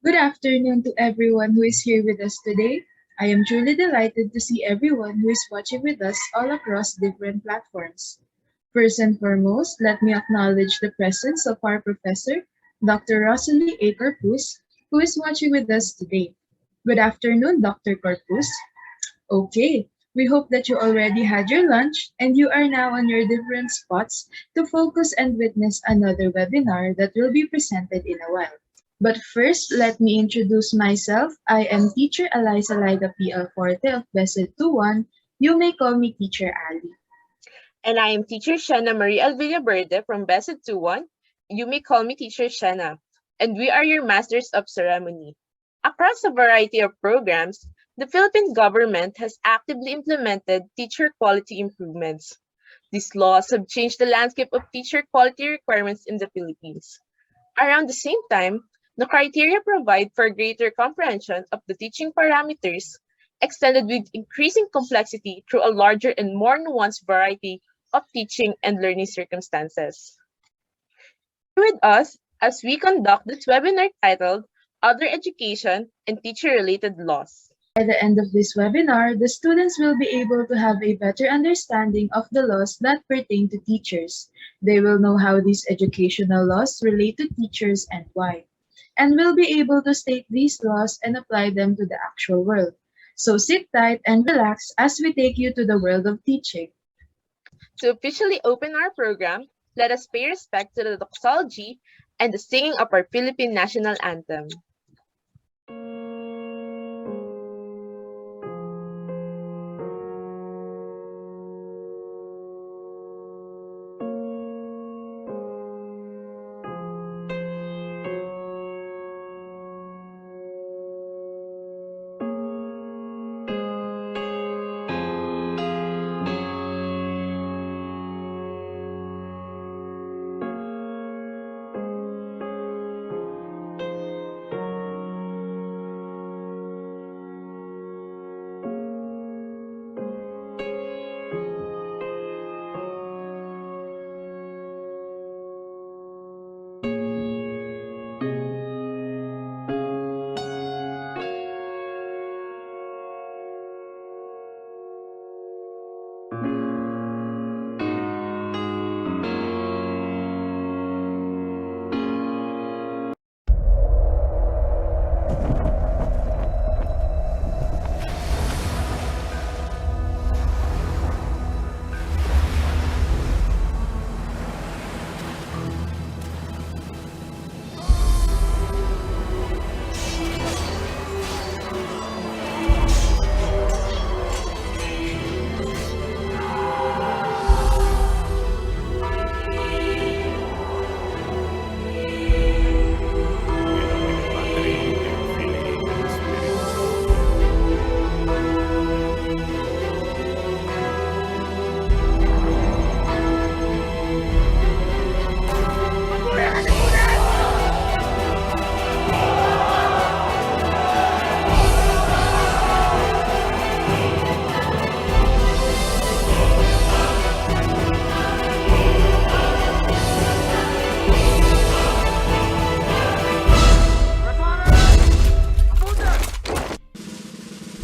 Good afternoon to everyone who is here with us today. I am truly delighted to see everyone who is watching with us all across different platforms. First and foremost, let me acknowledge the presence of our professor, Dr. Rosalie A. Corpus, who is watching with us today. Good afternoon, Dr. Corpus. Okay, we hope that you already had your lunch and you are now on your different spots to focus and witness another webinar that will be presented in a while. But first, let me introduce myself. I am Teacher Eliza Liga PL Forte of BECED 21. You may call me Teacher Ali. And I am Teacher Shanna Marie Alvilla Verde from BECED 21. You may call me Teacher Shanna. And we are your Masters of Ceremony. Across a variety of programs, the Philippine government has actively implemented teacher quality improvements. These laws have changed the landscape of teacher quality requirements in the Philippines. Around the same time, the criteria provide for greater comprehension of the teaching parameters, extended with increasing complexity through a larger and more nuanced variety of teaching and learning circumstances. Here with us as we conduct this webinar titled Other Education and Teacher-Related Laws. By the end of this webinar, the students will be able to have a better understanding of the laws that pertain to teachers. They will know how these educational laws relate to teachers and why, and will be able to state these laws and apply them to the actual world. So sit tight and relax as we take you to the world of teaching. To officially open our program, let us pay respect to the doxology and the singing of our Philippine national anthem.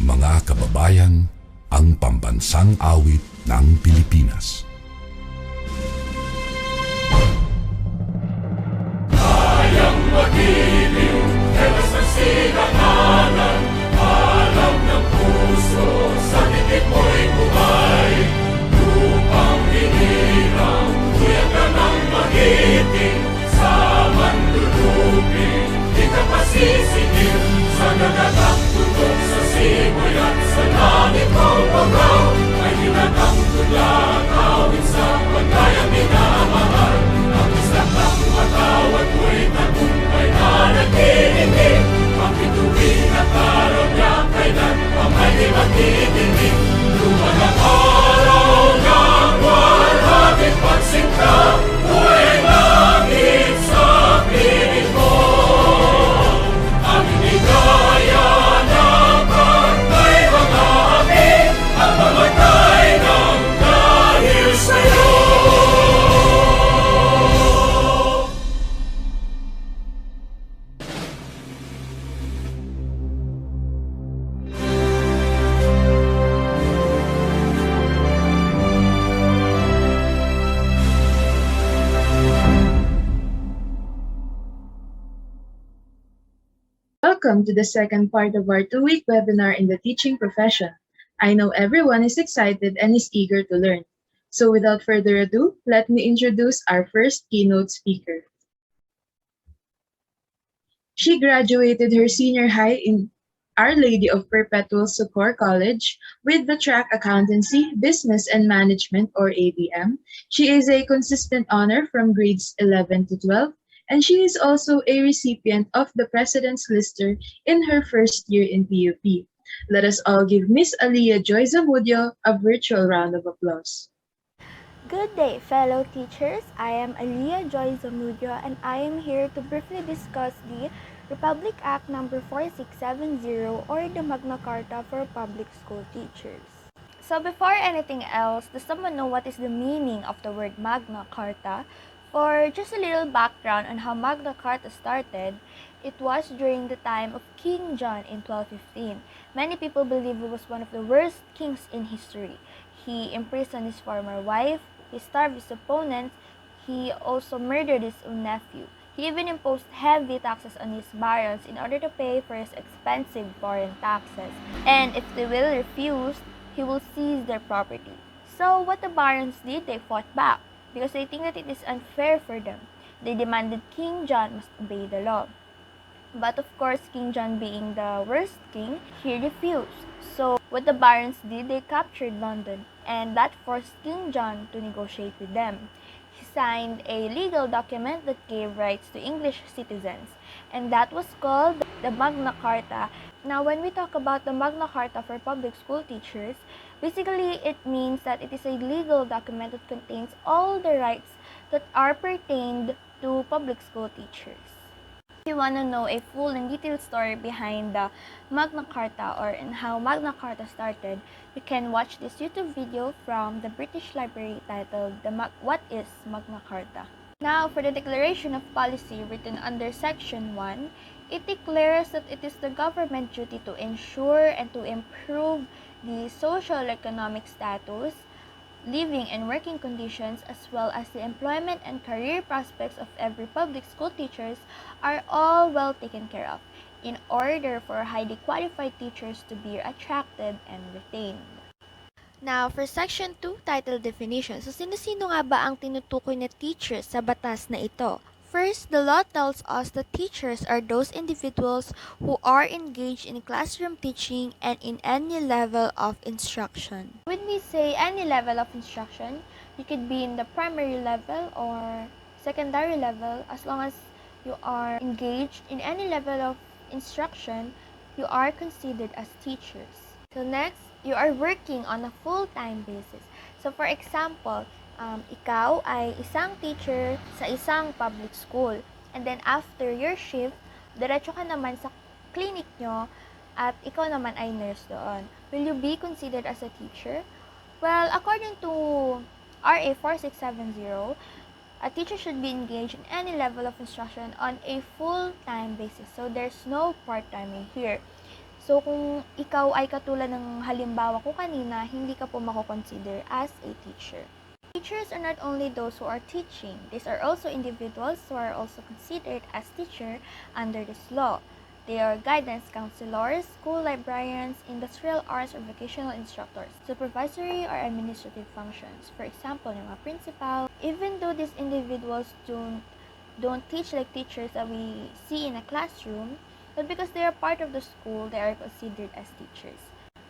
Mga kababayan, ang pambansang awit ng Pilipinas. Kayang magiliw, helas ng sinakanan, alam ng puso, sa titik mo'y buhay. Lupang hinirang, tuyak ka ng magiting, sa manlulupin, di ka pasisingil, sa nagagang tutok sa simoy at sa langit mong pagaw, ay hinatang tulakaw, Welcome to the second part of our 2-week webinar in the teaching profession. I know everyone is excited and is eager to learn. So without further ado, let me introduce our first keynote speaker. She graduated her senior high in Our Lady of Perpetual Succor College with the track Accountancy, Business and Management or ABM. She is a consistent honor from grades 11 to 12, and she is also a recipient of the President's Lister in her first year in PUP. Let us all give Miss Aliyah Joy Zamudio a virtual round of applause. Good day, fellow teachers. I am Aliyah Joy Zamudio and I am here to briefly discuss the Republic Act number 4670 or the Magna Carta for Public School Teachers. So before anything else, does someone know what is the meaning of the word Magna Carta? For just a little background on how Magna Carta started, it was during the time of King John in 1215. Many people believe he was one of the worst kings in history. He imprisoned his former wife, he starved his opponents, he also murdered his own nephew. He even imposed heavy taxes on his barons in order to pay for his expensive foreign taxes. And if they will refuse, he will seize their property. So what the barons did, they fought back because they think that it is unfair for them. They demanded King John must obey the law. But of course, King John being the worst king, he refused. So what the barons did, they captured London, and that forced King John to negotiate with them. He signed a legal document that gave rights to English citizens, and that was called the Magna Carta. Now, when we talk about the Magna Carta for public school teachers, basically it means that it is a legal document that contains all the rights that are pertained to public school teachers. If you want to know a full and detailed story behind the Magna Carta or in how Magna Carta started, you can watch this YouTube video from the British Library titled What is Magna Carta? Now, for the Declaration of Policy written under Section 1, it declares that it is the government duty to ensure and to improve the social economic status, living and working conditions, as well as the employment and career prospects of every public school teachers are all well taken care of in order for highly qualified teachers to be attracted and retained. Now, for Section 2, title definition. So, sino-sino nga ba ang tinutukoy na teachers sa batas na ito? First, the law tells us that teachers are those individuals who are engaged in classroom teaching and in any level of instruction. When we say any level of instruction, you could be in the primary level or secondary level. As long as you are engaged in any level of instruction, you are considered as teachers. So next, you are working on a full-time basis. So for example, ikaw ay isang teacher sa isang public school. And then after your shift, diretso ka naman sa clinic nyo at ikaw naman ay nurse doon. Will you be considered as a teacher? Well, according to RA 4670, a teacher should be engaged in any level of instruction on a full-time basis. So there's no part-time here. So kung ikaw ay katulad ng halimbawa ko kanina, hindi ka po mako-consider as a teacher. Teachers are not only those who are teaching. These are also individuals who are also considered as teacher under this law. They are guidance counselors, school librarians, industrial arts or vocational instructors, supervisory or administrative functions. For example, yung mga principal. Even though these individuals don't teach like teachers that we see in a classroom, but because they are part of the school, they are considered as teachers.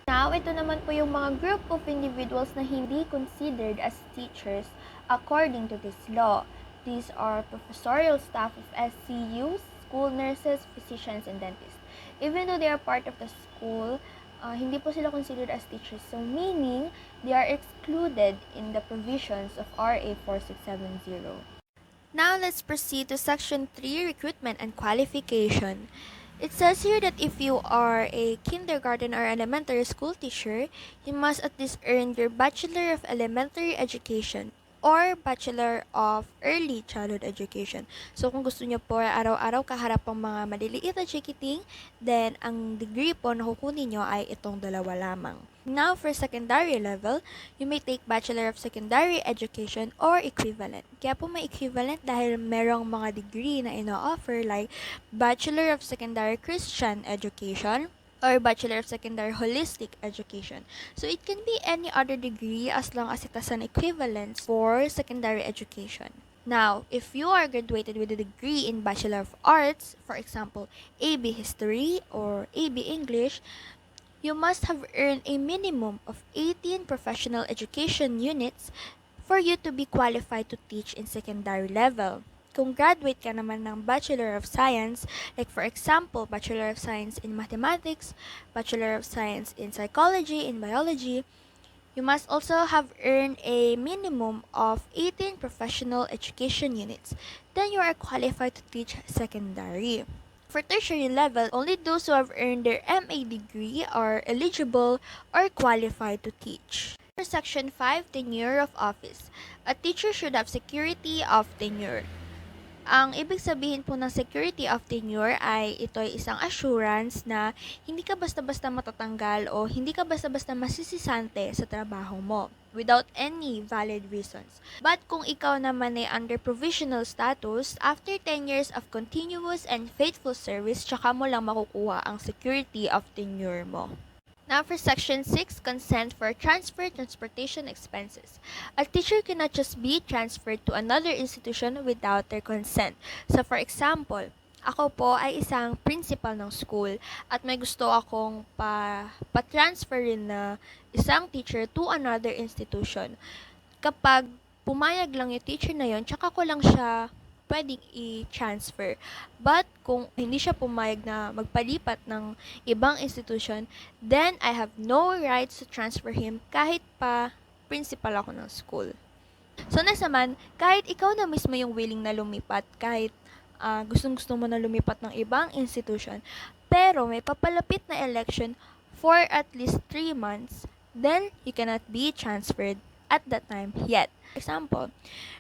Now, ito naman po yung mga group of individuals na hindi considered as teachers according to this law. These are professorial staff of SCUs, school nurses, physicians, and dentists. Even though they are part of the school, hindi po sila considered as teachers. So, meaning, they are excluded in the provisions of RA 4670. Now, let's proceed to Section 3, Recruitment and Qualification. It says here that if you are a kindergarten or elementary school teacher, you must at least earn your Bachelor of Elementary Education or Bachelor of Early Childhood Education. So kung gusto nyo po araw-araw kaharap ang mga maliliit na chikiting, then ang degree po na kukunin nyo ay itong dalawa lamang. Now, for secondary level, you may take Bachelor of Secondary Education or equivalent. Kaya po may equivalent dahil merong mga degree na ino-offer like Bachelor of Secondary Christian Education or Bachelor of Secondary Holistic Education. So it can be any other degree as long as it has an equivalence for secondary education. Now, if you are graduated with a degree in Bachelor of Arts, for example, AB History or AB English, you must have earned a minimum of 18 professional education units for you to be qualified to teach in secondary level. Kung graduate ka naman ng Bachelor of Science, like for example, Bachelor of Science in Mathematics, Bachelor of Science in Psychology, in Biology, you must also have earned a minimum of 18 professional education units. Then you are qualified to teach secondary. For tertiary level, only those who have earned their MA degree are eligible or qualified to teach. For Section 5, Tenure of Office, a teacher should have security of tenure. Ang ibig sabihin po ng security of tenure ay ito ay isang assurance na hindi ka basta-basta matatanggal o hindi ka basta-basta masisisante sa trabaho mo without any valid reasons. But kung ikaw naman ay under provisional status, after 10 years of continuous and faithful service, tsaka mo lang makukuha ang security of tenure mo. Now for Section 6, Consent for Transfer Transportation Expenses. A teacher cannot just be transferred to another institution without their consent. So for example, ako po ay isang principal ng school at may gusto akong pa-transfer rin na isang teacher to another institution. Kapag pumayag lang yung teacher na yon, tsaka ko lang siya pwedeng i-transfer. But kung hindi siya pumayag na magpalipat ng ibang institution, then I have no rights to transfer him kahit pa principal ako ng school. So next naman, kahit ikaw na mismo yung willing na lumipat, kahit gustong-gusto mo na lumipat ng ibang institution, pero may papalapit na election for at least 3 months, then you cannot be transferred at that time yet. For example,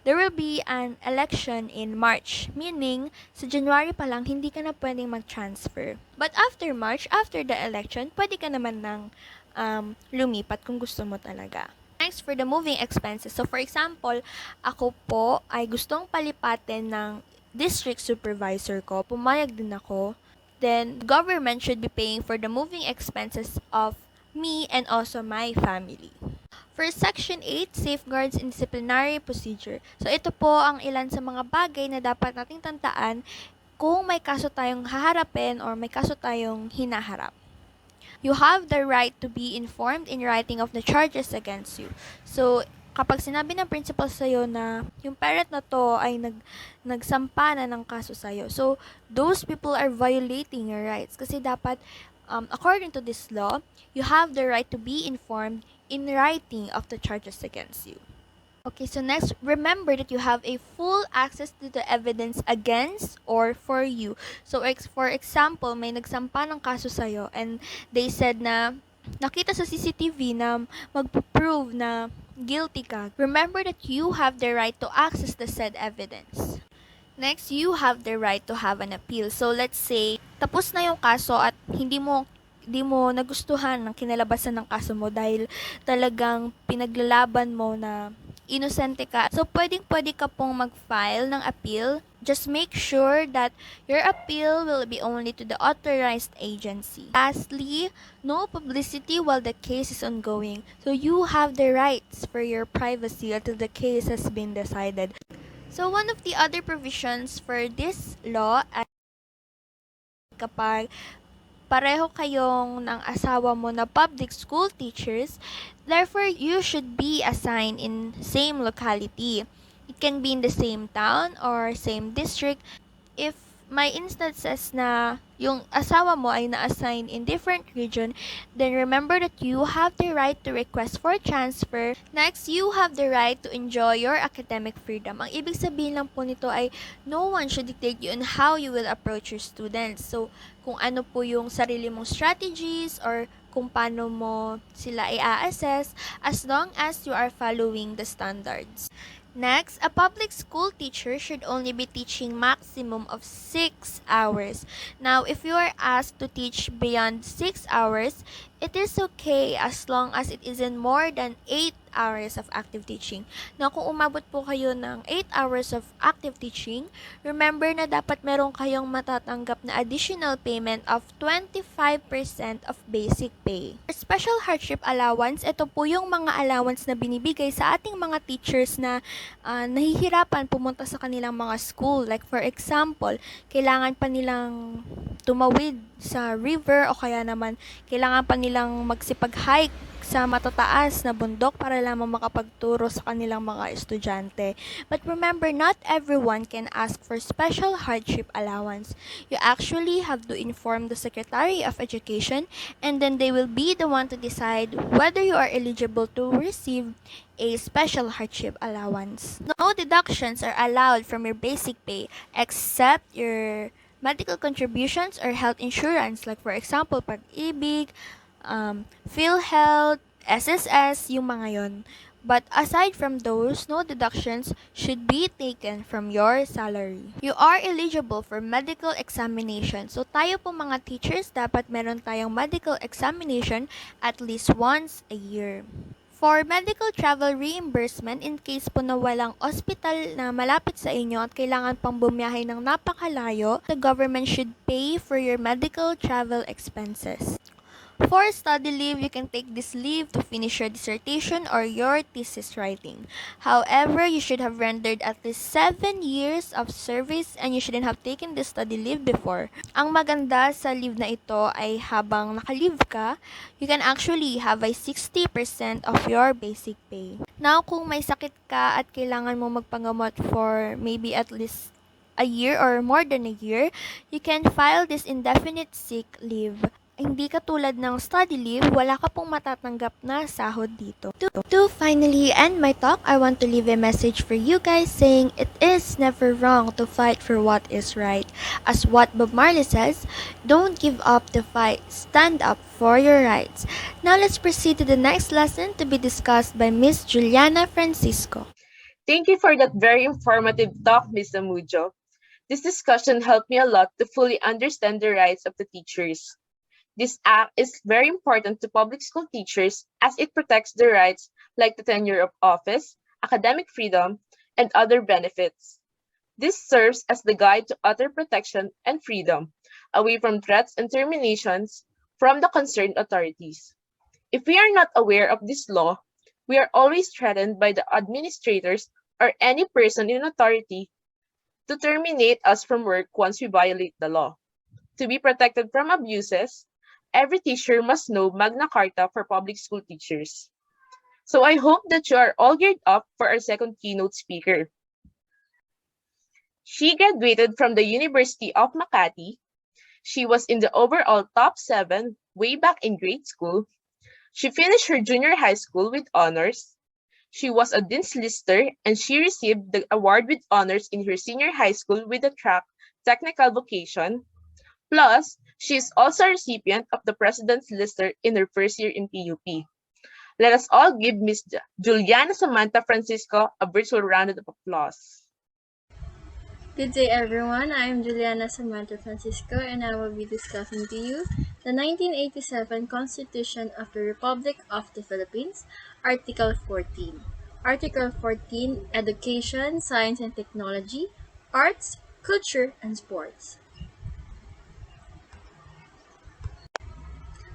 there will be an election in March, meaning sa January pa lang hindi ka na pwedeng mag-transfer. But after March, after the election, pwede ka naman ng lumipat kung gusto mo talaga. Next, for the moving expenses. So for example, ako po ay gustong palipatin ng district supervisor ko. Pumayag din ako. Then, government should be paying for the moving expenses of me and also my family. For Section 8, Safeguards in Disciplinary Procedure. So ito po ang ilan sa mga bagay na dapat nating tandaan kung may kaso tayong haharapin or may kaso tayong hinaharap. You have the right to be informed in writing of the charges against you. So, kapag sinabi ng principal sa'yo na yung parent na to ay nagsampa na ng kaso sa'yo, so those people are violating your rights. Kasi dapat, according to this law, you have the right to be informed in writing of the charges against you. Okay, so next, remember that you have a full access to the evidence against or for you. So, for example, may nagsampa ng kaso sa'yo and they said na nakita sa CCTV na magpo-prove na guilty ka. Remember that you have the right to access the said evidence. Next, you have the right to have an appeal. So, let's say, tapos na yung kaso at hindi mo nagustuhan ng kinalabasan ng kaso mo dahil talagang pinaglalaban mo na inosente ka. So, pwede ka pong mag-file ng appeal. Just make sure that your appeal will be only to the authorized agency. Lastly, no publicity while the case is ongoing. So, you have the rights for your privacy until the case has been decided. So, one of the other provisions for this law ay kapag pareho kayong ng asawa mo na public school teachers, therefore, you should be assigned in same locality. It can be in the same town or same district. If may instances na yung asawa mo ay na-assign in different region, then remember that you have the right to request for transfer. Next, you have the right to enjoy your academic freedom. Ang ibig sabihin lang po nito ay no one should dictate you on how you will approach your students. So, kung ano po yung sarili mong strategies or kung paano mo sila i-assess as long as you are following the standards. Next, a public school teacher should only be teaching maximum of 6 hours. Now, if you are asked to teach beyond 6 hours, it is okay as long as it isn't more than 8 hours of active teaching. Now, kung umabot po kayo ng 8 hours of active teaching, remember na dapat meron kayong matatanggap na additional payment of 25% of basic pay. For special hardship allowance, ito po yung mga allowance na binibigay sa ating mga teachers na nahihirapan pumunta sa kanilang mga school. Like for example, kailangan pa nilang tumawid sa river o kaya naman kailangan pa nilang magsipag-hike sa matataas na bundok para lamang makapagturo sa kanilang mga estudyante. But remember, not everyone can ask for special hardship allowance. You actually have to inform the Secretary of Education, and then they will be the one to decide whether you are eligible to receive a special hardship allowance. No deductions are allowed from your basic pay except your medical contributions or health insurance, like for example, Pag-ibig, PhilHealth, SSS, yung mga yon. But aside from those, no deductions should be taken from your salary. You are eligible for medical examination. So tayo po mga teachers, dapat meron tayong medical examination at least once a year. For medical travel reimbursement, in case po na walang hospital na malapit sa inyo at kailangan pang bumiyahe ng napakalayo, the government should pay for your medical travel expenses. For study leave, you can take this leave to finish your dissertation or your thesis writing. However, you should have rendered at least 7 years of service and you shouldn't have taken this study leave before. Ang maganda sa leave na ito ay habang naka-leave ka, you can actually have a 60% of your basic pay. Now, kung may sakit ka at kailangan mo magpangamot for maybe at least a year or more than a year, you can file this indefinite sick leave. Hindi katulad ng study leave, wala ka pong matatanggap na sahod dito. To finally end my talk, I want to leave a message for you guys saying it is never wrong to fight for what is right. As what Bob Marley says, don't give up the fight, stand up for your rights. Now let's proceed to the next lesson to be discussed by Miss Juliana Francisco. Thank you for that very informative talk, Ms. Amujo. This discussion helped me a lot to fully understand the rights of the teachers. This act is very important to public school teachers as it protects their rights like the tenure of office, academic freedom, and other benefits. This serves as the guide to utter protection and freedom, away from threats and terminations from the concerned authorities. If we are not aware of this law, we are always threatened by the administrators or any person in authority to terminate us from work once we violate the law. To be protected from abuses, every teacher must know Magna Carta for public school teachers. So I hope that you are all geared up for our second keynote speaker. She graduated from the University of Makati. She was in the overall top 7 way back in grade school. She finished her junior high school with honors. She was a Dean's Lister and she received the award with honors in her senior high school with the track Technical Vocation. Plus, she is also a recipient of the President's Lister in her first year in PUP. Let us all give Ms. Juliana Samantha Francisco a virtual round of applause. Good day everyone, I am Juliana Samantha Francisco and I will be discussing to you the 1987 Constitution of the Republic of the Philippines, Article 14. Article 14, Education, Science and Technology, Arts, Culture, and Sports.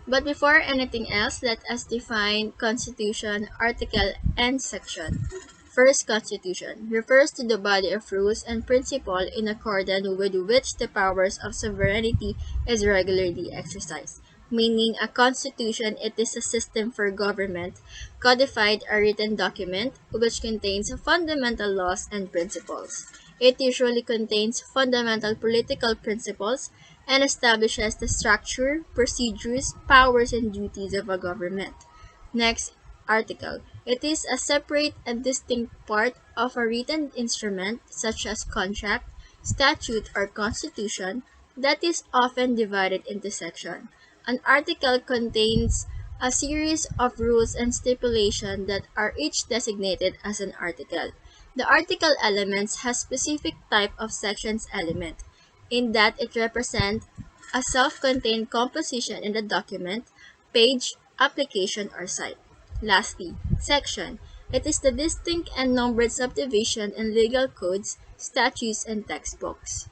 But before anything else, let us define Constitution, Article, and Section. First, Constitution refers to the body of rules and principle in accordance with which the powers of sovereignty is regularly exercised. Meaning, a constitution, it is a system for government, codified a written document, which contains fundamental laws and principles. It usually contains fundamental political principles and establishes the structure, procedures, powers, and duties of a government. Next, article. It is a separate and distinct part of a written instrument such as contract, statute, or constitution that is often divided into sections. An article contains a series of rules and stipulations that are each designated as an article. The article elements has specific type of sections element in that it represents a self-contained composition in the document, page, application, or site. Lastly, section. It is the distinct and numbered subdivision in legal codes, statutes, and textbooks.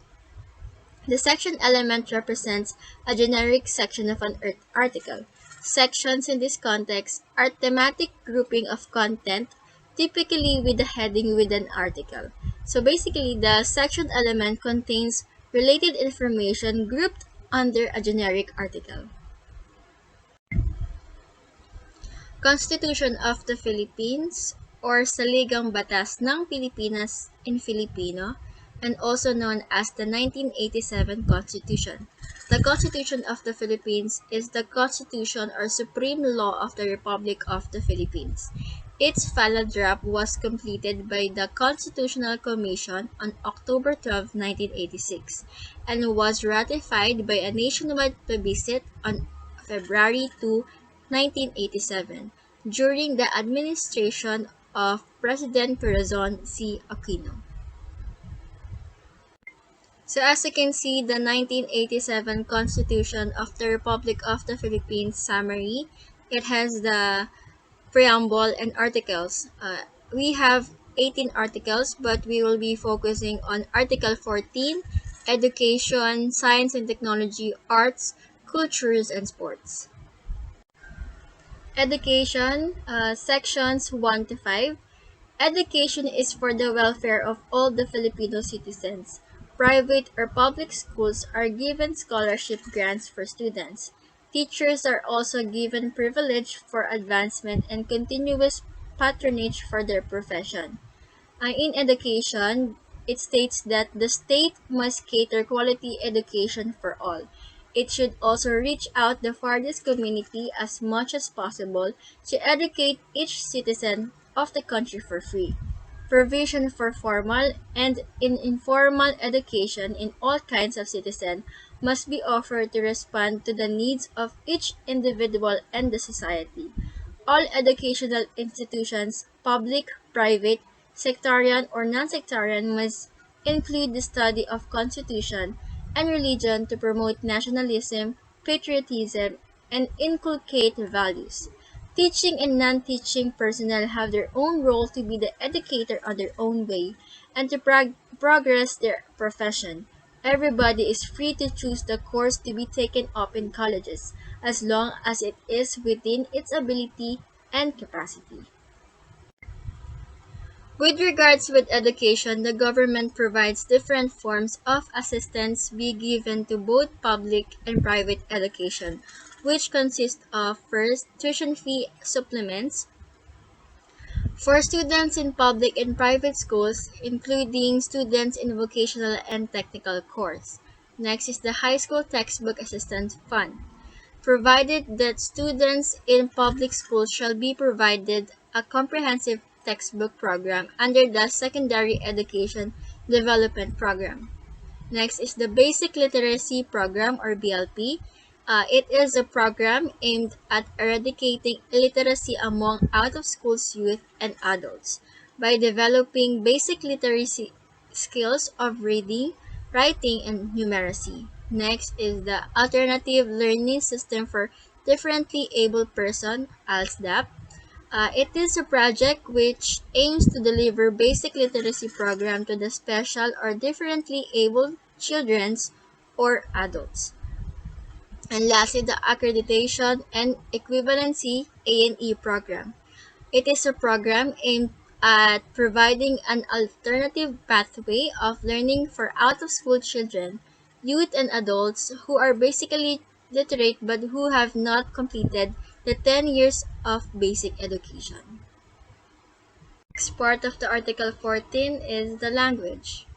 The section element represents a generic section of an article. Sections in this context are thematic grouping of content, typically with a heading with an article. So basically, the section element contains related information grouped under a generic article. Constitution of the Philippines or Saligang Batas ng Pilipinas in Filipino and also known as the 1987 Constitution. The Constitution of the Philippines is the constitution or supreme law of the Republic of the Philippines. Its final draft was completed by the Constitutional Commission on October 12, 1986 and was ratified by a nationwide plebiscite on February 2, 1987 during the administration of President Corazon C. Aquino. So as you can see, the 1987 Constitution of the Republic of the Philippines summary, it has the preamble and articles. We have 18 articles, but we will be focusing on Article 14, Education, Science and Technology, Arts, Cultures, and Sports. Education, sections 1 to 5. Education is for the welfare of all the Filipino citizens. Private or public schools are given scholarship grants for students. Teachers are also given privilege for advancement and continuous patronage for their profession. In education, it states that the state must cater quality education for all. It should also reach out the farthest community as much as possible to educate each citizen of the country for free. Provision for formal and informal education in all kinds of citizen must be offered to respond to the needs of each individual and the society. All educational institutions, public, private, sectarian, or non-sectarian, must include the study of Constitution and religion to promote nationalism, patriotism, and inculcate values. Teaching and non-teaching personnel have their own role to be the educator on their own way and to progress their profession. Everybody is free to choose the course to be taken up in colleges, as long as it is within its ability and capacity. With regards with education, the government provides different forms of assistance be given to both public and private education, which consist of first, tuition fee supplements, for students in public and private schools, including students in vocational and technical course. Next is the High School Textbook Assistance Fund, provided that students in public schools shall be provided a comprehensive textbook program under the Secondary Education Development Program. Next is the Basic Literacy Program or BLP. It is a program aimed at eradicating illiteracy among out-of-school youth and adults by developing basic literacy skills of reading, writing, and numeracy. Next is the Alternative Learning System for Differently Abled Person, ALSDAP. It is a project which aims to deliver basic literacy program to the special or differently abled children's or adults. And lastly, the Accreditation and Equivalency A&E program. It is a program aimed at providing an alternative pathway of learning for out-of-school children, youth, and adults who are basically literate but who have not completed the 10 years of basic education. Next part of the Article 14 is the language.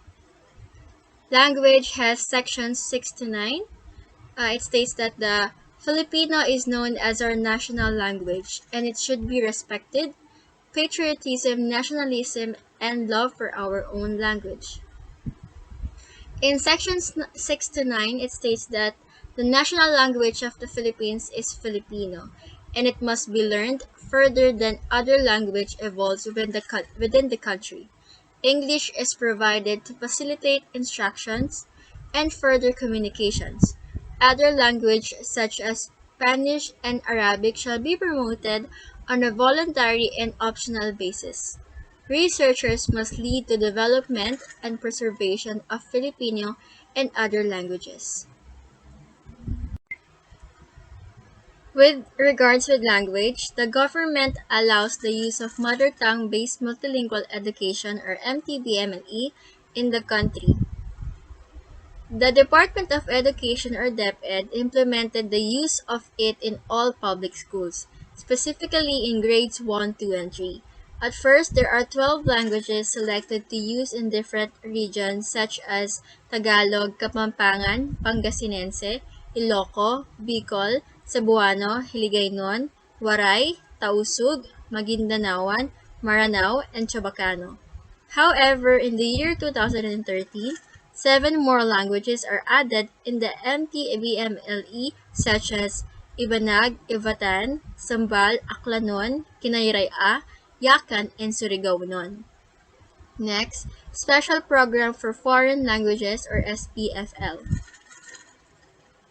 Language has sections 6 to 9. It states that the Filipino is known as our national language and it should be respected. Patriotism, nationalism, and love for our own language. In sections 6 to 9, it states that the national language of the Philippines is Filipino, and it must be learned further than other language evolves within the country. English is provided to facilitate instructions and further communications. Other languages such as Spanish and Arabic shall be promoted on a voluntary and optional basis. Researchers must lead the development and preservation of Filipino and other languages. With regards with language, the government allows the use of mother tongue-based multilingual education or MTBMLE in the country. The Department of Education or DepEd implemented the use of it in all public schools, specifically in grades 1, 2, and 3. At first, there are 12 languages selected to use in different regions such as Tagalog, Kapampangan, Pangasinense, Iloco, Bicol, Cebuano, Hiligaynon, Waray, Tausug, Magindanaoan, Maranao, and Chabacano. However, in the year 2013, seven more languages are added in the MTBMLE such as Ibanag, Ivatan, Sambal, Aklanon, Kinayraya, Yakan, and Surigaonon. Next, Special Program for Foreign Languages or SPFL.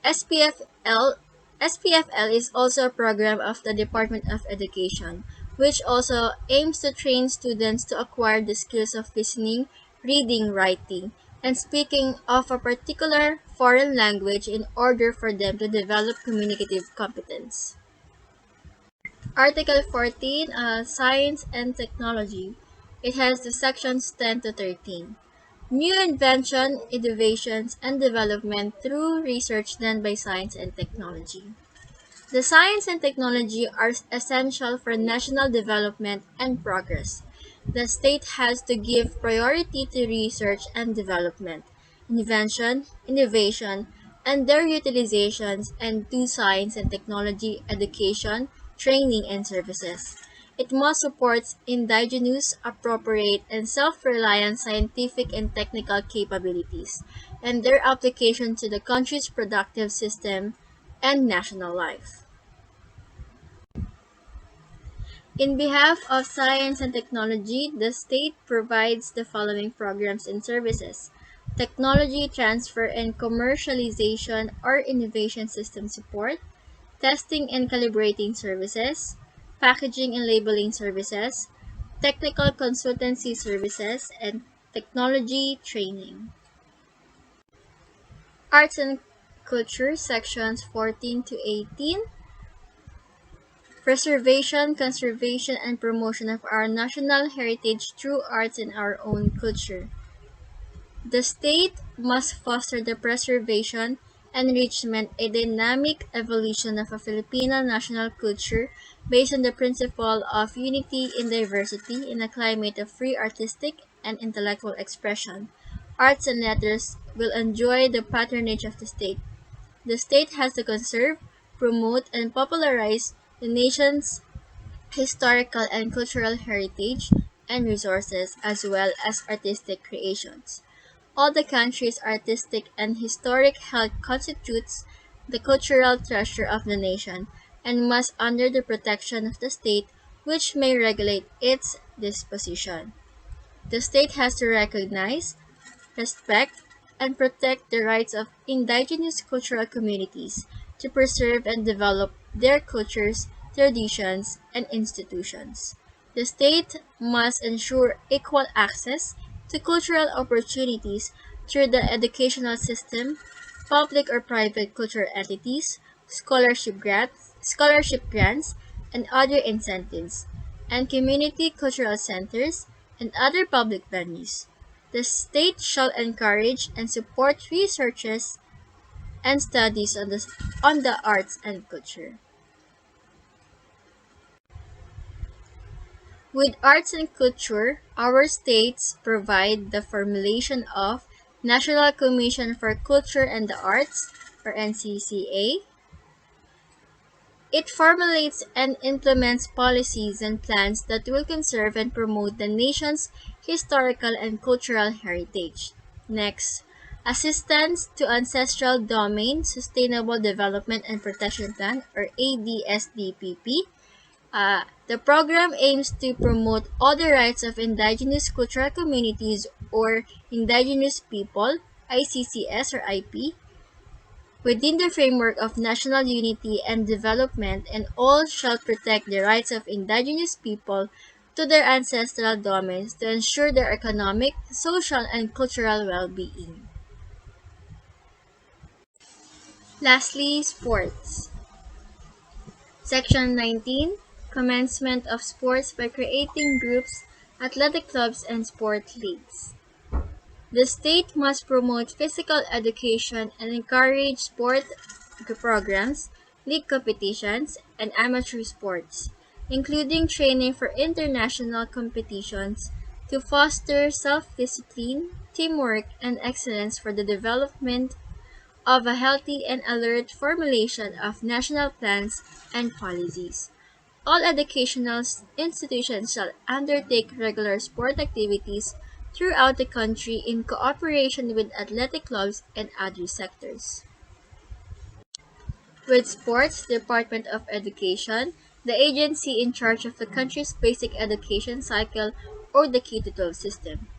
SPFL SPFL is also a program of the Department of Education, which also aims to train students to acquire the skills of listening, reading, writing, and speaking of a particular foreign language in order for them to develop communicative competence. Article 14, Science and Technology. It has the sections 10 to 13. New invention, innovations, and development through research done by science and technology. The science and technology are essential for national development and progress. The state has to give priority to research and development, invention, innovation, and their utilizations, and to science and technology education, training, and services. It must support indigenous, appropriate, and self-reliant scientific and technical capabilities, and their application to the country's productive system and national life. In behalf of science and technology, the state provides the following programs and services: technology transfer and commercialization or innovation system support, testing and calibrating services, packaging and labeling services, technical consultancy services, and technology training. Arts and Culture, sections 14 to 18. Preservation, conservation, and promotion of our national heritage through arts and our own culture. The state must foster the preservation, enrichment, and dynamic evolution of a Filipino national culture based on the principle of unity in diversity in a climate of free artistic and intellectual expression. Arts and letters will enjoy the patronage of the state. The state has to conserve, promote, and popularize the nation's historical and cultural heritage and resources, as well as artistic creations. All the country's artistic and historic health constitutes the cultural treasure of the nation, and must under the protection of the state, which may regulate its disposition. The state has to recognize, respect, and protect the rights of indigenous cultural communities to preserve and develop their cultures, traditions, and institutions. The state must ensure equal access to cultural opportunities through the educational system, public or private cultural entities, scholarship grants, and other incentives, and community cultural centers and other public venues. The state shall encourage and support researches and studies on the arts and culture. With arts and culture, our states provide the formulation of National Commission for Culture and the Arts, or NCCA. It formulates and implements policies and plans that will conserve and promote the nation's historical and cultural heritage. Next, Assistance to Ancestral Domain Sustainable Development and Protection Plan, or ADSDPP. The program aims to promote all the rights of indigenous cultural communities or indigenous people, ICCS or IP, within the framework of national unity and development, and all shall protect the rights of indigenous people to their ancestral domains to ensure their economic, social, and cultural well-being. Lastly, sports. Section 19, Commencement of sports by creating groups, athletic clubs, and sport leagues. The state must promote physical education and encourage sport programs, league competitions, and amateur sports, including training for international competitions to foster self-discipline, teamwork, and excellence for the development of a healthy and alert formulation of national plans and policies. All educational institutions shall undertake regular sport activities throughout the country in cooperation with athletic clubs and other sectors. With Sports Department of Education, the agency in charge of the country's basic education cycle or the K-12 system.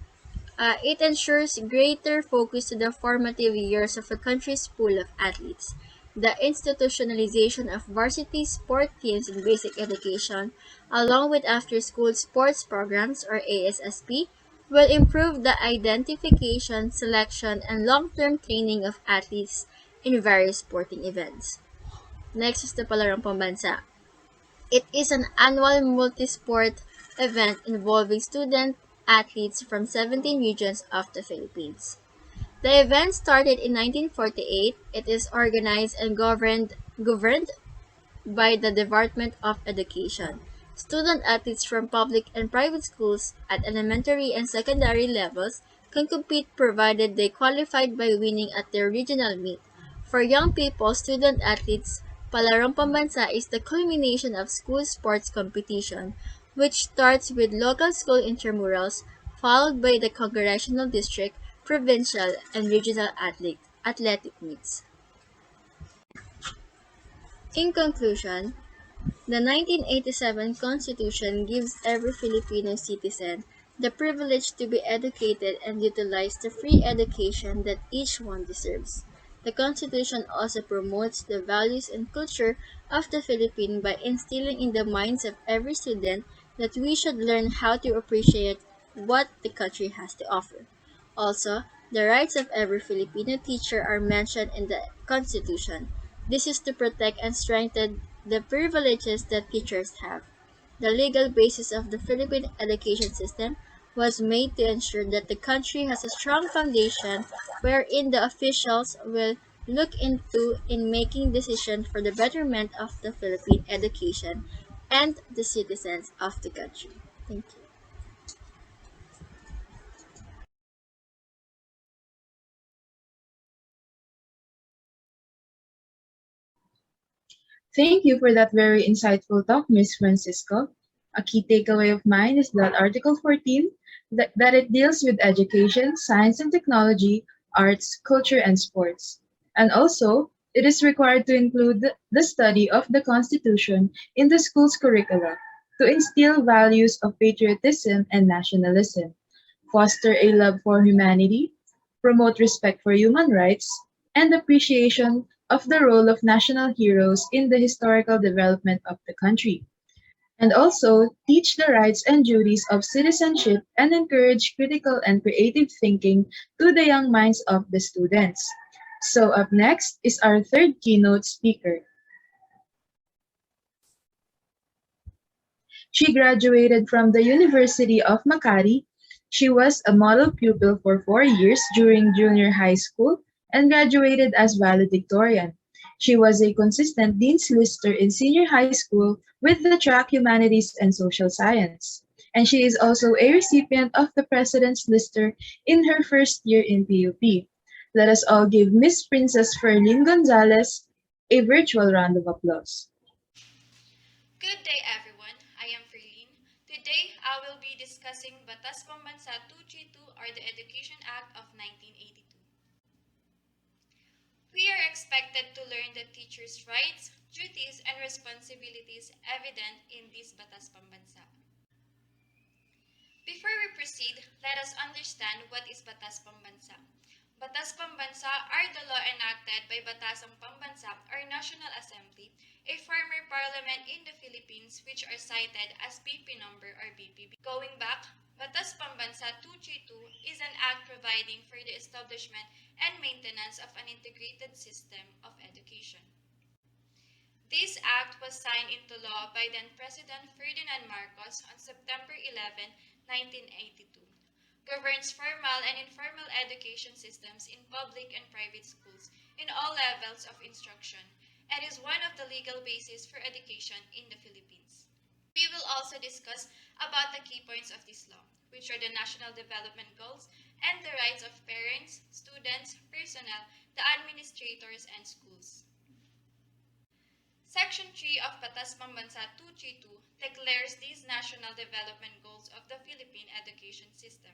It ensures greater focus to the formative years of the country's pool of athletes. The institutionalization of varsity sport teams in basic education, along with after school sports programs or ASSP, will improve the identification, selection, and long term training of athletes in various sporting events. Next is the Palarong Pambansa. It is an annual multi-sport event involving student athletes from 17 regions of the Philippines. The event started in 1948. It is organized and governed by the Department of Education. Student athletes from public and private schools at elementary and secondary levels can compete provided they qualified by winning at their regional meet. For young people, student athletes, Palarong Pambansa is the culmination of school sports competition, which starts with local school intramurals, followed by the congressional district, provincial, and regional athletic meets. In conclusion, the 1987 Constitution gives every Filipino citizen the privilege to be educated and utilize the free education that each one deserves. The Constitution also promotes the values and culture of the Philippines by instilling in the minds of every student that we should learn how to appreciate what the country has to offer. Also, the rights of every Filipino teacher are mentioned in the Constitution. This is to protect and strengthen the privileges that teachers have. The legal basis of the Philippine education system was made to ensure that the country has a strong foundation wherein the officials will look into in making decisions for the betterment of the Philippine education and the citizens of the country. Thank you. Thank you for that very insightful talk, Ms. Francisco. A key takeaway of mine is that Article 14, that it deals with education, science and technology, arts, culture, and sports. And also, it is required to include the study of the Constitution in the school's curricula to instill values of patriotism and nationalism, foster a love for humanity, promote respect for human rights, and appreciation of the role of national heroes in the historical development of the country, and also teach the rights and duties of citizenship and encourage critical and creative thinking to the young minds of the students. So, up next is our third keynote speaker. She graduated from the University of Makati. She was a model pupil for 4 years during junior high school and graduated as valedictorian. She was a consistent Dean's Lister in senior high school with the track Humanities and Social Science. And she is also a recipient of the President's Lister in her first year in PUP. Let us all give Miss Princess Ferlin Gonzalez a virtual round of applause. Good day, everyone. I am Freeline. Today, I will be discussing Batas Pambansa 232 or the Education Act of 1982. We are expected to learn the teacher's rights, duties, and responsibilities evident in this Batas Pambansa. Before we proceed, let us understand what is Batas Pambansa. Batas Pambansa are the law enacted by Batasang Pambansa or National Assembly, a former parliament in the Philippines which are cited as BP number or BPB. Going back, Batas Pambansa 232 is an act providing for the establishment and maintenance of an integrated system of education. This act was signed into law by then President Ferdinand Marcos on September 11, 1982. Governs formal and informal education systems in public and private schools in all levels of instruction and is one of the legal bases for education in the Philippines. We will also discuss about the key points of this law, which are the national development goals and the rights of parents, students, personnel, the administrators, and schools. Section 3 of Batas Pambansa 232 declares these national development goals of the Philippine education system.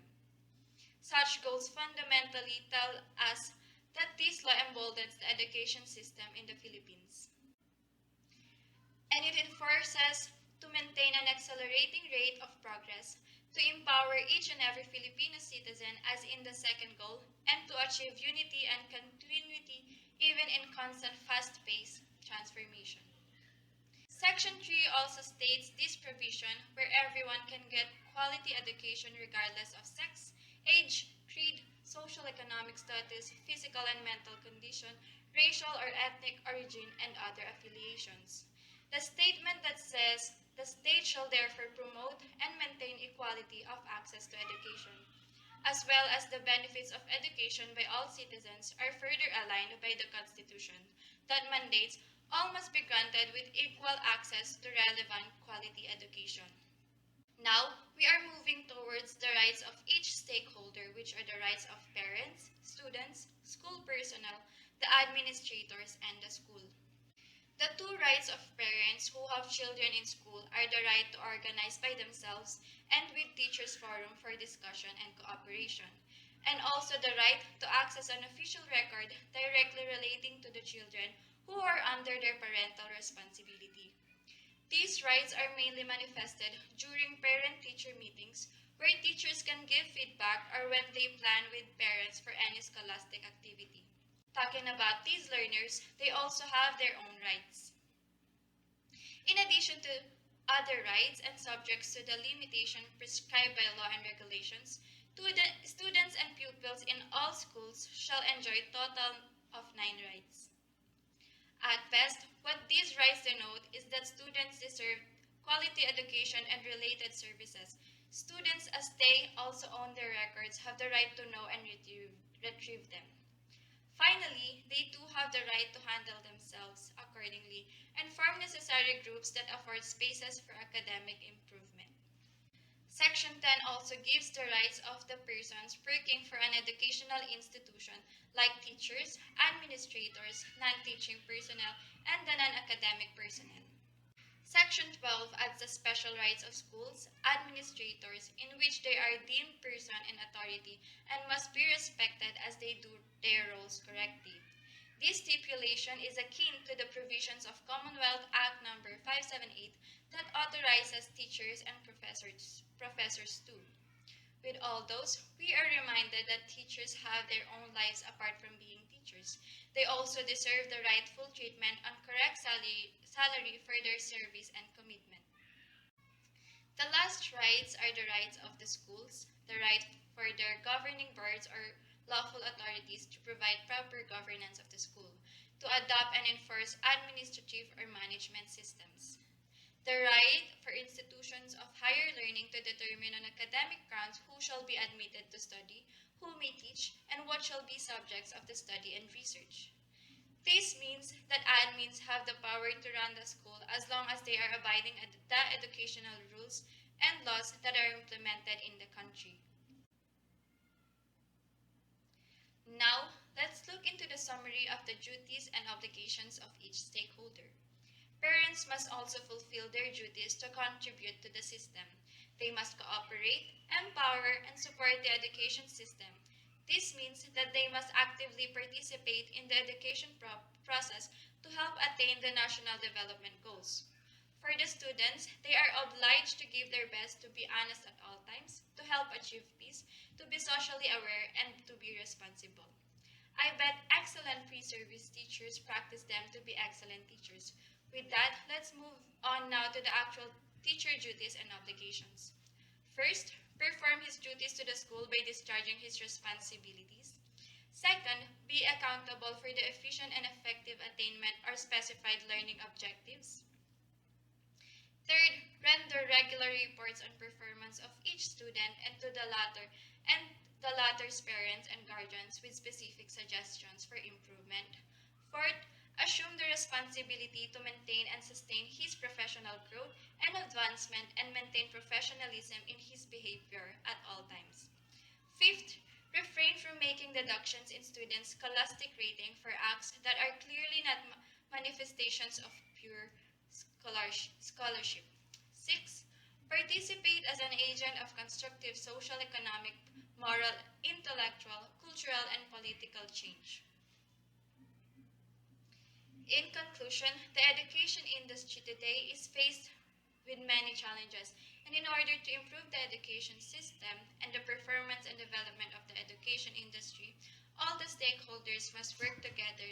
Such goals fundamentally tell us that this law emboldens the education system in the Philippines. And it enforces to maintain an accelerating rate of progress, to empower each and every Filipino citizen as in the second goal, and to achieve unity and continuity even in constant fast-paced transformation. Section 3 also states this provision where everyone can get quality education regardless of sex, age, creed, social economic status, physical and mental condition, racial or ethnic origin, and other affiliations. The statement that says the state shall therefore promote and maintain equality of access to education, as well as the benefits of education by all citizens are further aligned by the Constitution that mandates all must be granted with equal access to relevant quality education. Now, we are moving towards the rights of each stakeholder, which are the rights of parents, students, school personnel, the administrators, and the school. The two rights of parents who have children in school are the right to organize by themselves and with teachers' forum for discussion and cooperation, and also the right to access an official record directly relating to the children who are under their parental responsibility. These rights are mainly manifested during parent-teacher meetings where teachers can give feedback or when they plan with parents for any scholastic activity. Talking about these learners, they also have their own rights. In addition to other rights and subjects to the limitation prescribed by law and regulations, students and pupils in all schools shall enjoy total of 9 rights. At best, what these rights denote is that students deserve quality education and related services. Students, as they also own their records, have the right to know and retrieve them. Finally, they too have the right to handle themselves accordingly and form necessary groups that afford spaces for academic improvement. Section 10 also gives the rights of the persons working for an educational institution like teachers, administrators, non-teaching personnel, and the non-academic personnel. Section 12 adds the special rights of schools, administrators, in which they are deemed person in authority and must be respected as they do their roles correctly. This stipulation is akin to the provisions of Commonwealth Act No. 578 that authorizes teachers and professors too. With all those, we are reminded that teachers have their own lives apart from being teachers. They also deserve the rightful treatment and correct salary for their service and commitment. The last rights are the rights of the schools, the right for their governing boards or lawful authorities to provide proper governance of the school, to adopt and enforce administrative or management systems. The right for institutions of higher learning to determine on academic grounds who shall be admitted to study, who may teach, and what shall be subjects of the study and research. This means that admins have the power to run the school as long as they are abiding by the educational rules and laws that are implemented in the country. Now, let's look into the summary of the duties and obligations of each stakeholder. Parents must also fulfill their duties to contribute to the system. They must cooperate, empower, and support the education system. This means that they must actively participate in the education process to help attain the national development goals. For the students, they are obliged to give their best to be honest at all times, to help achieve peace, to be socially aware, and to be responsible. I bet excellent pre-service teachers practice them to be excellent teachers. With that, let's move on now to the actual teacher duties and obligations. First, perform his duties to the school by discharging his responsibilities. Second, be accountable for the efficient and effective attainment or specified learning objectives. Third, render regular reports on performance of each student and the latter's parents and guardians with specific suggestions for improvement. Fourth, assume the responsibility to maintain and sustain his professional growth and advancement and maintain professionalism in his behavior at all times. Fifth, refrain from making deductions in students' scholastic rating for acts that are clearly not manifestations of pure scholarship. Six, participate as an agent of constructive social, economic, moral, intellectual, cultural, and political change. In conclusion, the education industry today is faced with many challenges, and in order to improve the education system and the performance and development of the education industry, all the stakeholders must work together.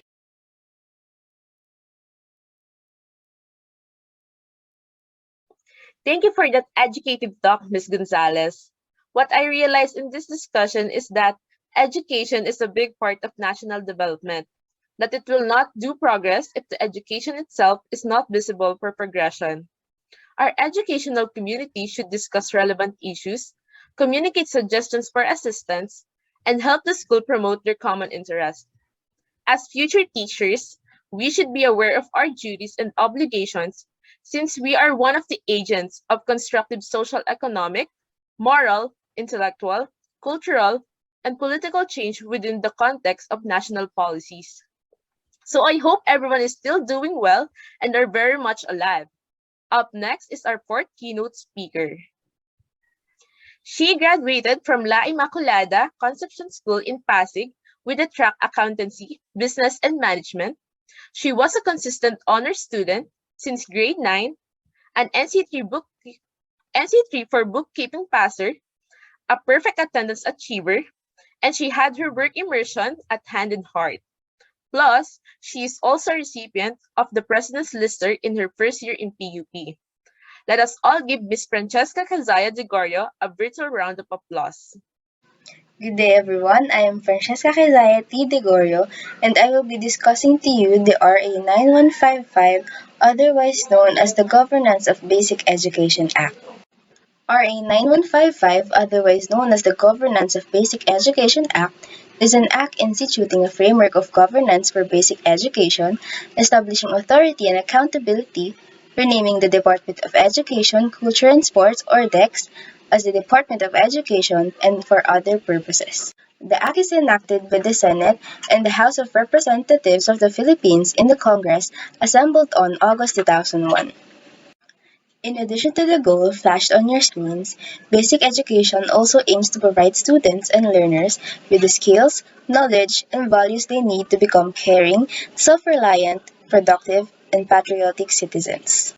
Thank you for that educative talk, Ms. Gonzalez. What I realized in this discussion is that education is a big part of national development, that it will not do progress if the education itself is not visible for progression. Our educational community should discuss relevant issues, communicate suggestions for assistance, and help the school promote their common interests. As future teachers, we should be aware of our duties and obligations since we are one of the agents of constructive social economic, moral, intellectual, cultural, and political change within the context of national policies. So I hope everyone is still doing well and are very much alive. Up next is our fourth keynote speaker. She graduated from La Immaculada Concepcion School in Pasig with a track accountancy, business, and management. She was a consistent honor student since grade 9, an NC3 for bookkeeping passer, a perfect attendance achiever, and she had her work immersion at hand and heart. Plus, she is also a recipient of the President's Lister in her first year in PUP. Let us all give Ms. Francesca Cazaya de Gorio a virtual round of applause. Good day, everyone. I am Francesca Quezaya T. Degorio, and I will be discussing to you the RA 9155, otherwise known as the Governance of Basic Education Act. RA 9155, otherwise known as the Governance of Basic Education Act, is an act instituting a framework of governance for basic education, establishing authority and accountability, renaming the Department of Education, Culture and Sports, or DEX, as the Department of Education, and for other purposes. The act is enacted by the Senate and the House of Representatives of the Philippines in the Congress assembled on August 2001. In addition to the goal flashed on your screens, basic education also aims to provide students and learners with the skills, knowledge, and values they need to become caring, self-reliant, productive, and patriotic citizens.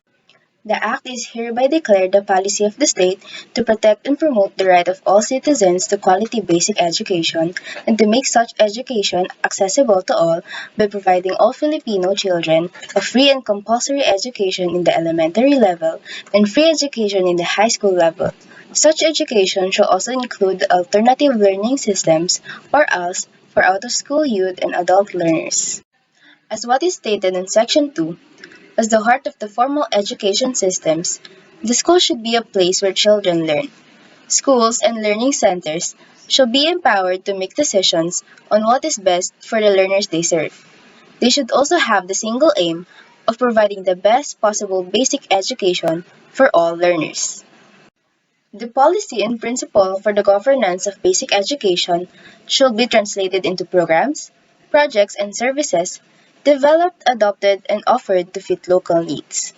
The Act is hereby declared the policy of the state to protect and promote the right of all citizens to quality basic education and to make such education accessible to all by providing all Filipino children a free and compulsory education in the elementary level and free education in the high school level. Such education shall also include the alternative learning systems, or ALS, for out-of-school youth and adult learners. As what is stated in Section 2, as the heart of the formal education systems, the school should be a place where children learn. Schools and learning centers shall be empowered to make decisions on what is best for the learners they serve. They should also have the single aim of providing the best possible basic education for all learners. The policy and principle for the governance of basic education should be translated into programs, projects, and services developed, adopted, and offered to fit local needs.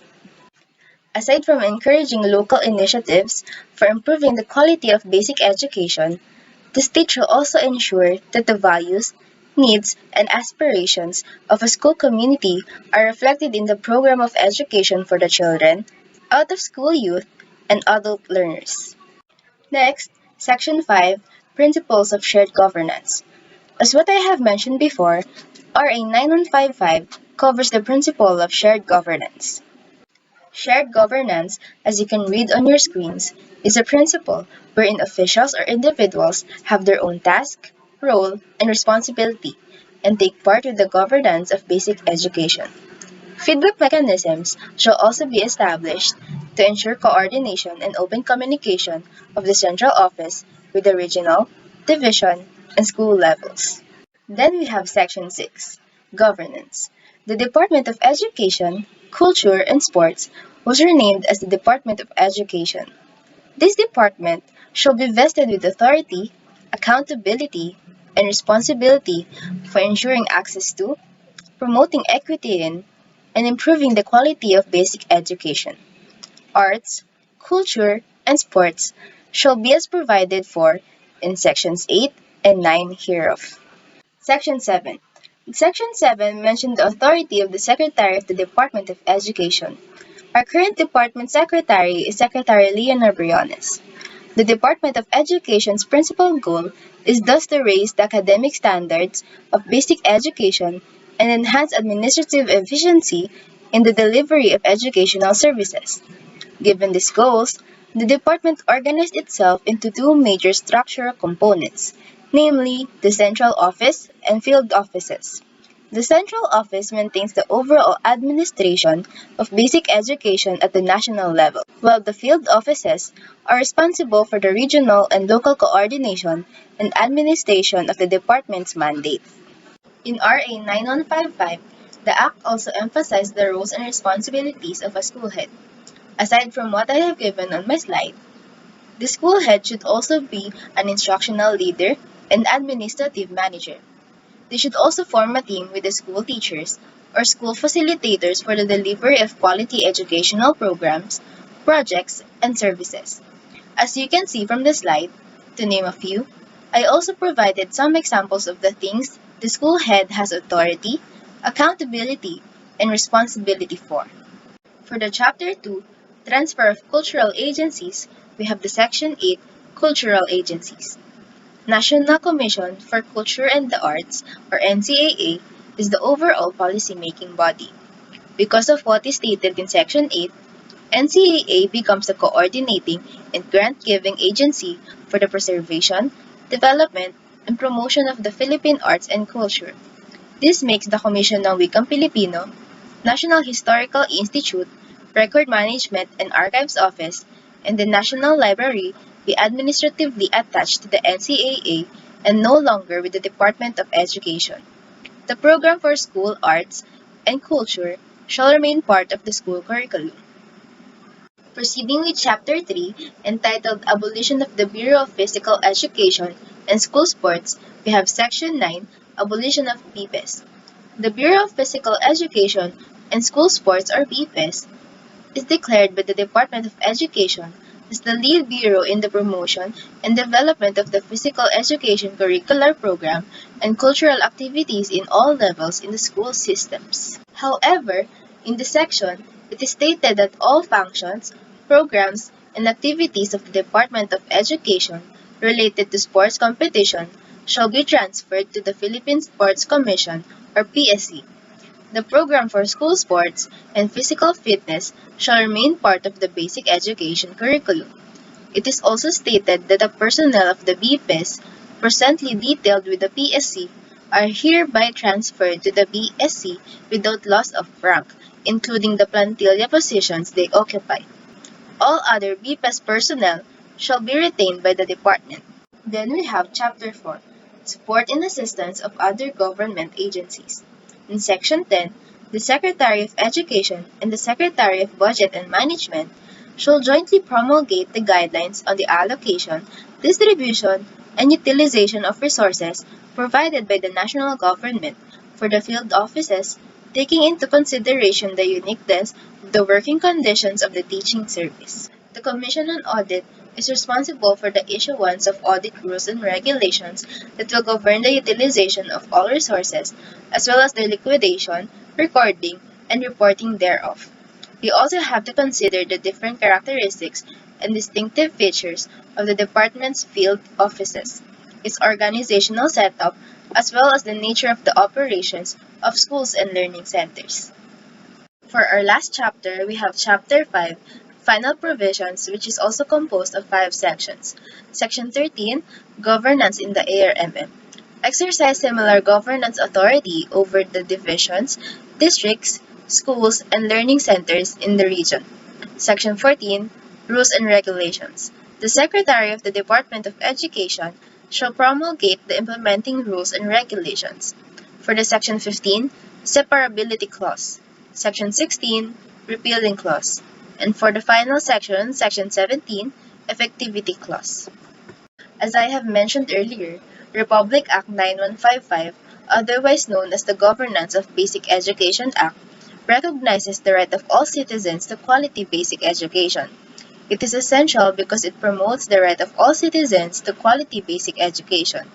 Aside from encouraging local initiatives for improving the quality of basic education, The state shall also ensure that the values, needs, and aspirations of a school community are reflected in the program of education for the children, out of school youth, and adult learners. Next, Section 5, Principles of Shared Governance. As what I have mentioned before, RA 9155 covers the principle of shared governance. Shared governance, as you can read on your screens, is a principle wherein officials or individuals have their own task, role, and responsibility, and take part with the governance of basic education. Feedback mechanisms shall also be established to ensure coordination and open communication of the central office with the regional, division, and school levels. Then we have Section 6, Governance. The Department of Education, Culture, and Sports was renamed as the Department of Education. This department shall be vested with authority, accountability, and responsibility for ensuring access to, promoting equity in, and improving the quality of basic education. Arts, culture, and sports shall be as provided for in Sections 8 and 9 hereof. Section 7. Section 7 mentioned the authority of the Secretary of the Department of Education. Our current Department Secretary is Secretary Leonor Briones. The Department of Education's principal goal is thus to raise the academic standards of basic education and enhance administrative efficiency in the delivery of educational services. Given these goals, the department organized itself into two major structural components, namely the central office and field offices. The central office maintains the overall administration of basic education at the national level, while the field offices are responsible for the regional and local coordination and administration of the department's mandate. In RA 9155, the Act also emphasized the roles and responsibilities of a school head. Aside from what I have given on my slide, the school head should also be an instructional leader and administrative manager. They should also form a team with the school teachers or school facilitators for the delivery of quality educational programs, projects, and services. As you can see from the slide, to name a few, I also provided some examples of the things the school head has authority, accountability, and responsibility for. For the Chapter 2, Transfer of Cultural Agencies, we have the Section 8, Cultural Agencies. National Commission for Culture and the Arts, or NCAA, is the overall policy-making body. Because of what is stated in Section 8, NCAA becomes the coordinating and grant-giving agency for the preservation, development, and promotion of the Philippine arts and culture. This makes the Commission ng Wikang Pilipino, National Historical Institute, Record Management and Archives Office, and the National Library be administratively attached to the NCAA and no longer with the Department of Education. The program for school arts and culture shall remain part of the school curriculum. Proceeding with Chapter 3, entitled Abolition of the Bureau of Physical Education and School Sports, we have Section 9, Abolition of BPES. The Bureau of Physical Education and School Sports, or BPES, is declared by the Department of Education as the lead bureau in the promotion and development of the physical education curricular program and cultural activities in all levels in the school systems. However, in this section, it is stated that all functions, programs, and activities of the Department of Education related to sports competition shall be transferred to the Philippine Sports Commission, or PSC. The program for school sports and physical fitness shall remain part of the basic education curriculum. It is also stated that the personnel of the BPES, presently detailed with the PSC, are hereby transferred to the BSC without loss of rank, including the plantilla positions they occupy. All other BPES personnel shall be retained by the department. Then we have Chapter 4, Support and Assistance of Other Government Agencies. In Section 10, the Secretary of Education and the Secretary of Budget and Management shall jointly promulgate the guidelines on the allocation, distribution, and utilization of resources provided by the national government for the field offices, taking into consideration the uniqueness of the working conditions of the teaching service. The Commission on Audit is responsible for the issuance of audit rules and regulations that will govern the utilization of all resources, as well as their liquidation, recording, and reporting thereof. We also have to consider the different characteristics and distinctive features of the department's field offices, its organizational setup, as well as the nature of the operations of schools and learning centers. For our last chapter, we have Chapter 5, Final Provisions, which is also composed of 5 sections. Section 13, Governance in the ARMM. Exercise similar governance authority over the divisions, districts, schools, and learning centers in the region. Section 14, Rules and Regulations. The Secretary of the Department of Education shall promulgate the implementing rules and regulations. For the Section 15, Separability Clause. Section 16, Repealing Clause. And for the final section, Section 17, Effectivity Clause. As I have mentioned earlier, Republic Act 9155, otherwise known as the Governance of Basic Education Act, recognizes the right of all citizens to quality basic education. It is essential because it promotes the right of all citizens to quality basic education.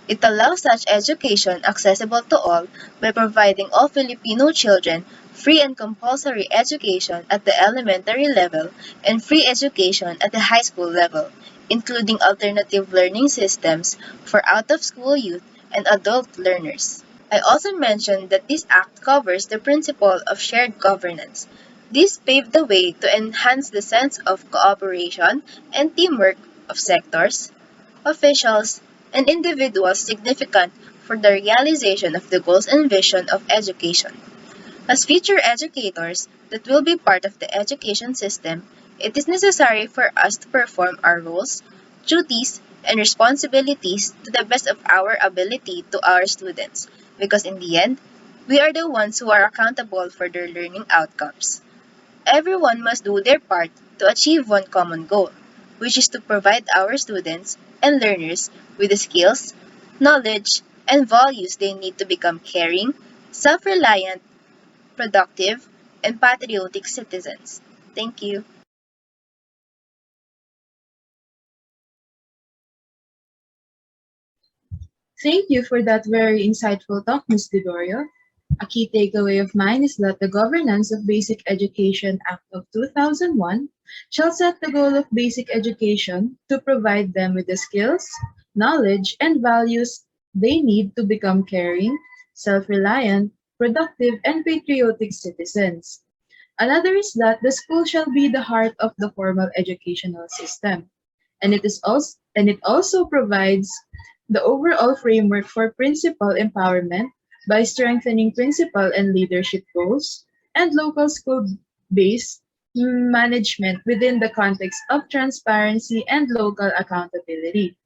It allows such education accessible to all by providing all Filipino children free and compulsory education at the elementary level and free education at the high school level, including alternative learning systems for out-of-school youth and adult learners. I also mentioned that this act covers the principle of shared governance. This paved the way to enhance the sense of cooperation and teamwork of sectors, officials, and individuals significant for the realization of the goals and vision of education. As future educators that will be part of the education system, it is necessary for us to perform our roles, duties, and responsibilities to the best of our ability to our students, because in the end, we are the ones who are accountable for their learning outcomes. Everyone must do their part to achieve one common goal, which is to provide our students and learners with the skills, knowledge, and values they need to become caring, self-reliant, productive, and patriotic citizens. Thank you. Thank you for that very insightful talk, Ms. Gregorio. A key takeaway of mine is that the Governance of Basic Education Act of 2001 shall set the goal of basic education to provide them with the skills, knowledge, and values they need to become caring, self-reliant, productive, and patriotic citizens. Another is that the school shall be the heart of the formal educational system, and it also provides the overall framework for principal empowerment by strengthening principal and leadership goals and local school-based management within the context of transparency and local accountability.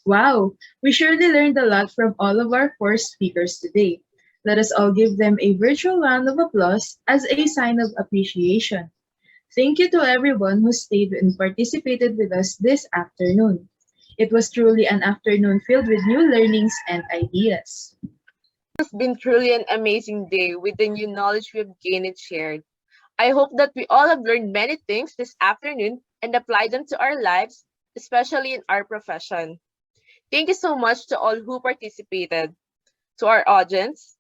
Wow, we surely learned a lot from all of our four speakers today. Let us all give them a virtual round of applause as a sign of appreciation. Thank you to everyone who stayed and participated with us this afternoon. It was truly an afternoon filled with new learnings and ideas. It's been truly an amazing day with the new knowledge we've gained and shared. I hope that we all have learned many things this afternoon and applied them to our lives, especially in our profession. Thank you so much to all who participated, to our audience,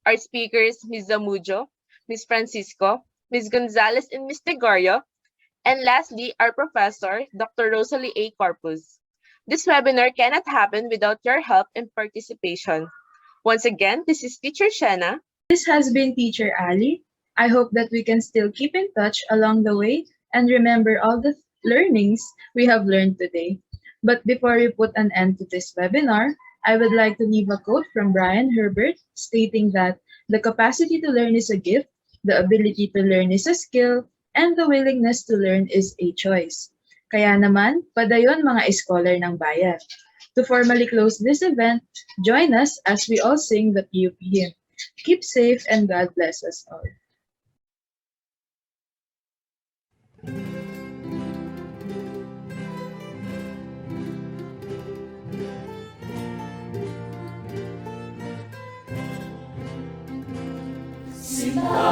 our speakers, Ms. Zamudio, Ms. Francisco, Ms. Gonzalez, and Ms. Gregorio, and lastly, our professor, Dr. Rosalie A. Corpus. This webinar cannot happen without your help and participation. Once again, this is Teacher Shanna. This has been Teacher Ali. I hope that we can still keep in touch along the way and remember all the learnings we have learned today. But before we put an end to this webinar, I would like to leave a quote from Brian Herbert stating that the capacity to learn is a gift, the ability to learn is a skill, and the willingness to learn is a choice. Kaya naman, padayon mga scholar ng bayan. To formally close this event, join us as we all sing the PUP hymn. Keep safe and God bless us all. Simbahan